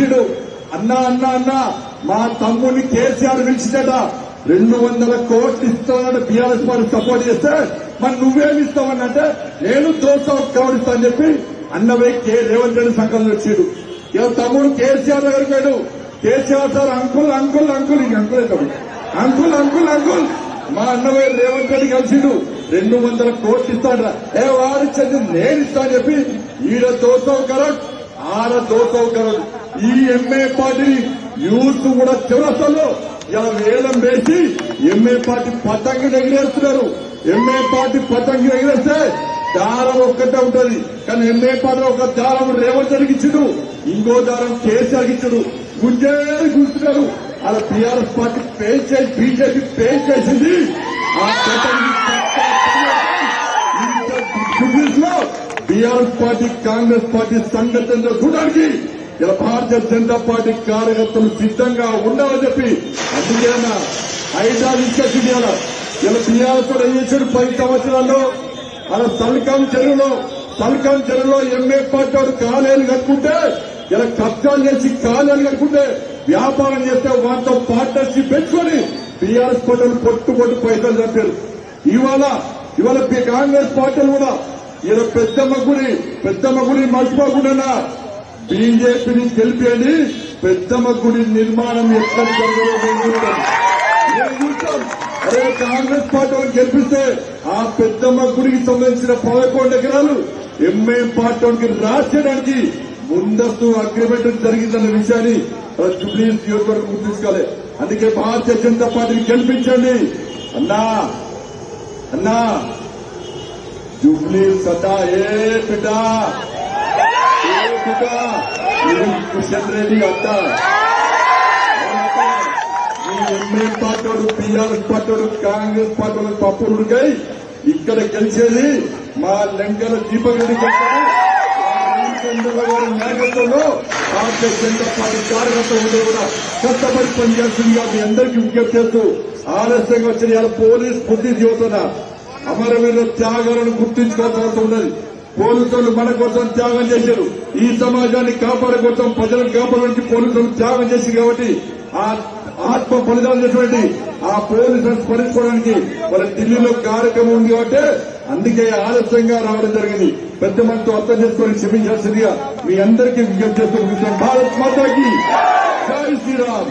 పిలిచిండు. అన్నా అన్నా అన్నా మా తమ్ముడిని కేసీఆర్ పిలిచిందట 200 కోట్లు ఇస్తామని బీఆర్ఎస్ పార్టీ సపోర్ట్ చేస్తే మరి నువ్వేమి ఇస్తావనంటే నేను దోసా క్రౌడ్ ఇస్తా అని చెప్పి అన్నవే రేవంత్ రెడ్డి సంకల్పం వచ్చాడు. ఇక తమ్ముడు కేసీఆర్ దగ్గరికి పోయాడు. KCR sir uncle uncle uncle ఇంక అంకుల్ అంకుల్ అంకుల్ అంకుల్ మా అన్నవే రేవంత్ రెడ్డి కలిసిండు 200 కోట్లు ఇస్తాడ. వారిచ్చేది నేను ఇస్తా అని చెప్పి ఈడ దోసవు కరెక్ట్ ఆడ దోసవు కరెక్ట్. ఈ ఎంఏ పార్టీ యూత్ కూడా చివరసలు ఇలా వేలం వేసి ఎంఏ పార్టీ పతంగి ఎగిరేస్తున్నారు. ఎంఏ పార్టీ పతంగి ఎగిరేస్తే దారం ఒక్కటే ఉంటది, కానీ ఎంఏ పార్టీ ఒక దారం రేవంత్ రెడ్డికి ఇచ్చుడు, ఇంకో దారం కేసీఆర్కి ఇచ్చుడు. గుంజేది కూర్చున్నారు. అలా బీఆర్ఎస్ పార్టీ పేజ్ చేసి బీజేపీ పేజ్ చేసింది. ఆ పతంగి లో బీఆర్ఎస్ పార్టీ కాంగ్రెస్ పార్టీ సంఘటనలో చూడడానికి ఇలా భారతీయ జనతా పార్టీ కార్యకర్తలు సిద్ధంగా ఉండాలని చెప్పి అందుకే ఐదారు ఇచ్చేసింది. ఇలా బీఆర్ఎస్ ఏం చేశాడు 10 సంవత్సరాల్లో అలా సల్కాం చెరువులో ఎంఏ పార్టీ వాడు కాలేలు కట్టుకుంటే ఇలా కబ్జాలు చేసి కాలేలు కట్టుకుంటే వ్యాపారం చేస్తే వాటితో పార్ట్నర్షిప్ పెంచుకొని బీఆర్ఎస్ పార్టీలు పొట్టు పైసలు చంపారు. ఇవాళ కాంగ్రెస్ పార్టీలు కూడా ఇలా పెద్దమ్మ గుడి మర్చిపోకుండా బీజేపీని గెలిపేయండి. పెద్దమ్మ గుడి నిర్మాణం ఎక్కడ జరగదు. అదే కాంగ్రెస్ పార్టీ గెలిపిస్తే ఆ పెద్దమ్మ గుడికి సంబంధించిన 11 ఎకరాలు ఎంఏ పార్టీకి రాసేయడానికి ముందస్తు అగ్రిమెంట్ జరిగిందన్న విషయాన్ని జూబ్లీ నియోజకవర్గం గుర్తించుకోవాలి. అందుకే భారతీయ జనతా పార్టీని గెలిపించండి. అన్నా జూబ్లీ సదా ఏ బిడ్డా కిషన్ రెడ్డి అత్త ఎంఏ party BRS party Congress party పప్పుడుకై ఇక్కడ గెలిచేది మా లెంకల దీపక్ రెడ్డి గెలిచారు. గారి నాయకత్వంలో భారతీయ జనతా పార్టీ కార్యకర్తలు కూడా కష్టపడి పనిచేస్తుందిగా మీ అందరికీ విజ్ఞప్తి చేస్తూ ఆలస్యంగా వచ్చిన పోలీస్ బుద్ధి యువతన అమరవీరుల త్యాగాలను గుర్తించుకోవాల్సిన అవసరం ఉన్నది. పోలీసులు మన కోసం త్యాగం చేశారు. ఈ సమాజాన్ని కాపాడే కోసం ప్రజలను కాపాడడానికి పోలీసులు త్యాగం చేసింది కాబట్టి ఆ ఆత్మ బలిదానం చేసినటువంటి ఆ పోలీసులను స్మరించుకోవడానికి మన ఢిల్లీలో కార్యక్రమం ఉంది కాబట్టి అందుకే ఆలస్యంగా రావడం జరిగింది. పెద్ద మనతో అర్థం చేసుకొని క్షమించాల్సిందిగా మీ అందరికీ విజ్ఞప్తి చేస్తున్న భారత్ మాతాకి జై శ్రీరామ్.